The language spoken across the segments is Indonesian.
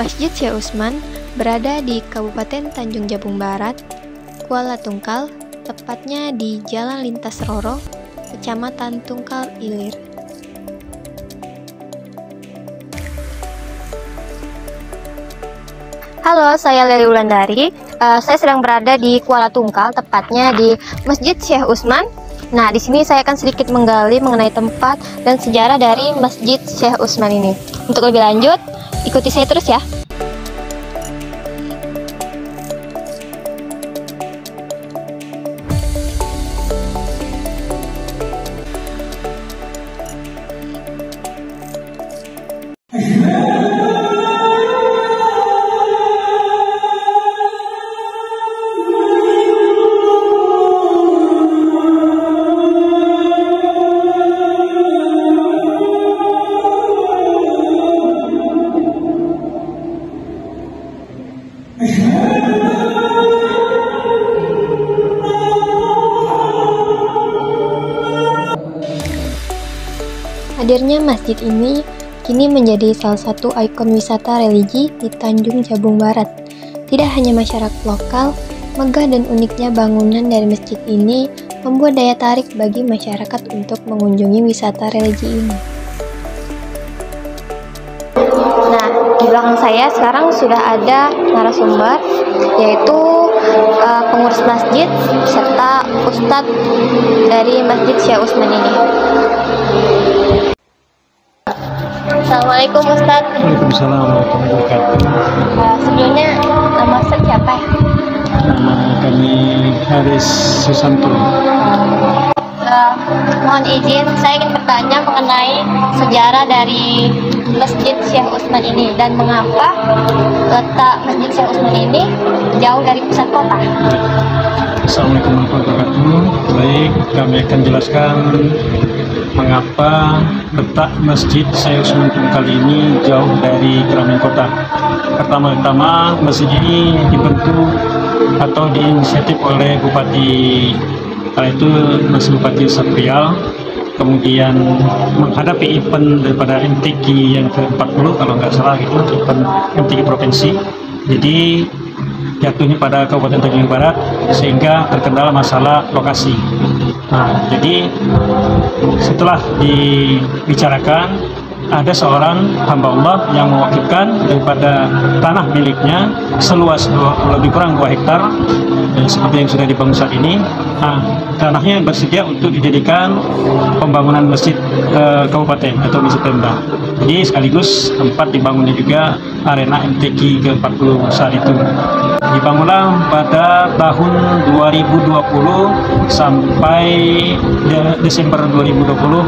Masjid Syekh Utsman berada di Kabupaten Tanjung Jabung Barat, Kuala Tungkal, tepatnya di Jalan Lintas Roro, Kecamatan Tungkal Ilir. Halo, saya Leli Wulandari. Saya sedang berada di Kuala Tungkal, tepatnya di Masjid Syekh Utsman. Nah, di sini saya akan sedikit menggali mengenai tempat dan sejarah dari Masjid Syekh Utsman ini. Untuk lebih lanjut, ikuti saya terus ya. Hadirnya masjid ini kini menjadi salah satu ikon wisata religi di Tanjung Jabung Barat. Tidak hanya masyarakat lokal, megah dan uniknya bangunan dari masjid ini membuat daya tarik bagi masyarakat untuk mengunjungi wisata religi ini. Nah, di belakang saya sekarang sudah ada narasumber, yaitu pengurus masjid serta ustadz dari Masjid Syekh Utsman ini. Assalamualaikum Ustadz. Waalaikumsalam warahmatullahi wabarakatuh. Sebelumnya nama Ustadz siapa ya? Nama kami Haris Susanto. Mohon izin, saya ingin bertanya mengenai sejarah dari Masjid Syekh Utsman ini dan mengapa letak Masjid Syekh Utsman ini jauh dari pusat kota. Assalamualaikum warahmatullahi wabarakatuh. Baik, kami akan jelaskan mengapa letak Masjid Syekh Utsman Tungkal ini jauh dari keramaian kota. Pertama-tama, masjid ini dibentuk atau diinisiatif oleh Bupati kala itu masih Bupati Saprial, kemudian menghadapi event daripada MTQ yang ke-40 kalau nggak salah itu, event MTQ provinsi. Jadi jatuhnya pada Kabupaten Tanjung Barat sehingga terkendala masalah lokasi. Nah, jadi setelah dibicarakan, ada seorang hamba Allah yang mewakilkan daripada tanah miliknya seluas lebih kurang 2 hektar seperti yang sudah dibangun saat ini. Nah, tanahnya bersedia untuk dijadikan pembangunan masjid kabupaten atau masjid Pemda. Jadi sekaligus tempat dibangunnya juga arena MTQ ke-40 saat itu. Dibangunlah pada tahun 2020 sampai Desember 2020,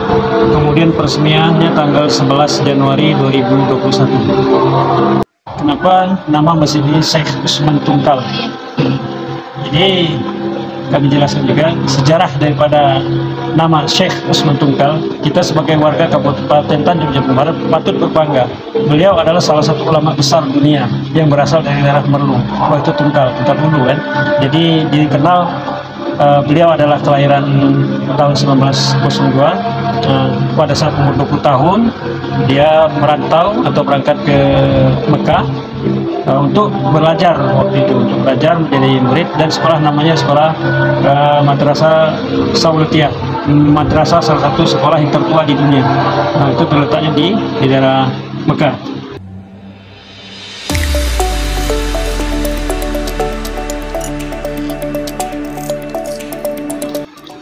kemudian peresmiannya tanggal 11 Januari 2021. Kenapa nama masjid ini Syekh Utsman Tungkal? Jadi kami jelaskan juga sejarah daripada nama Syekh Utsman Tungkal. Kita sebagai warga Kabupaten Tanjung Jabung Barat patut berbangga. Beliau adalah salah satu ulama besar dunia yang berasal dari daerah Merlu, itu Tungkal Hulu kan. Jadi dikenal beliau adalah kelahiran tahun 1902. Pada saat umur 20 tahun dia merantau atau berangkat ke Mekah untuk belajar waktu itu, untuk belajar menjadi murid, dan sekolah namanya sekolah Madrasah Saulutiyah, madrasah salah satu sekolah yang tertua di dunia. Nah, itu terletaknya di daerah Mekah.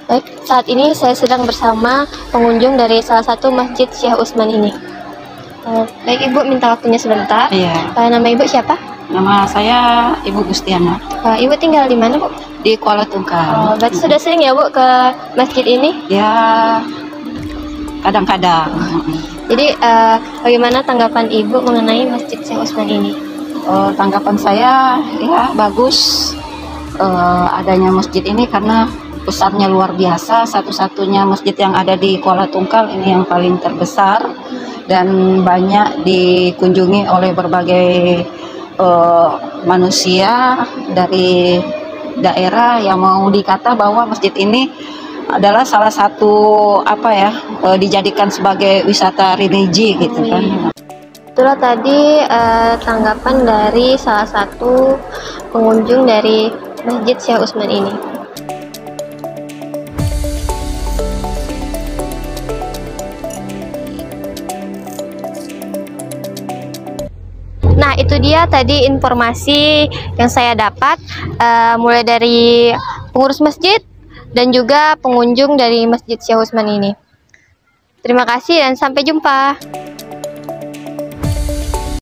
Baik, saat ini saya sedang bersama pengunjung dari salah satu Masjid Syekh Utsman ini. Baik, Ibu minta waktunya sebentar. Iya. Nama Ibu siapa? Nama saya Ibu Gustiana. Ibu tinggal di mana, Bu? Di Kuala Tungkal. Berarti sudah sering ya, Bu, ke masjid ini? Ya, kadang-kadang. Jadi, bagaimana tanggapan Ibu mengenai Masjid Syekh Utsman ini? Tanggapan saya, ya bagus adanya masjid ini karena besarnya luar biasa. Satu-satunya masjid yang ada di Kuala Tungkal ini yang paling terbesar dan banyak dikunjungi oleh berbagai manusia dari daerah yang mau dikata bahwa masjid ini adalah salah satu dijadikan sebagai wisata religi gitu kan. Itulah tadi tanggapan dari salah satu pengunjung dari Masjid Syekh Utsman ini. Nah, itu dia tadi informasi yang saya dapat, mulai dari pengurus masjid dan juga pengunjung dari Masjid Syekh Utsman ini. Terima kasih dan sampai jumpa.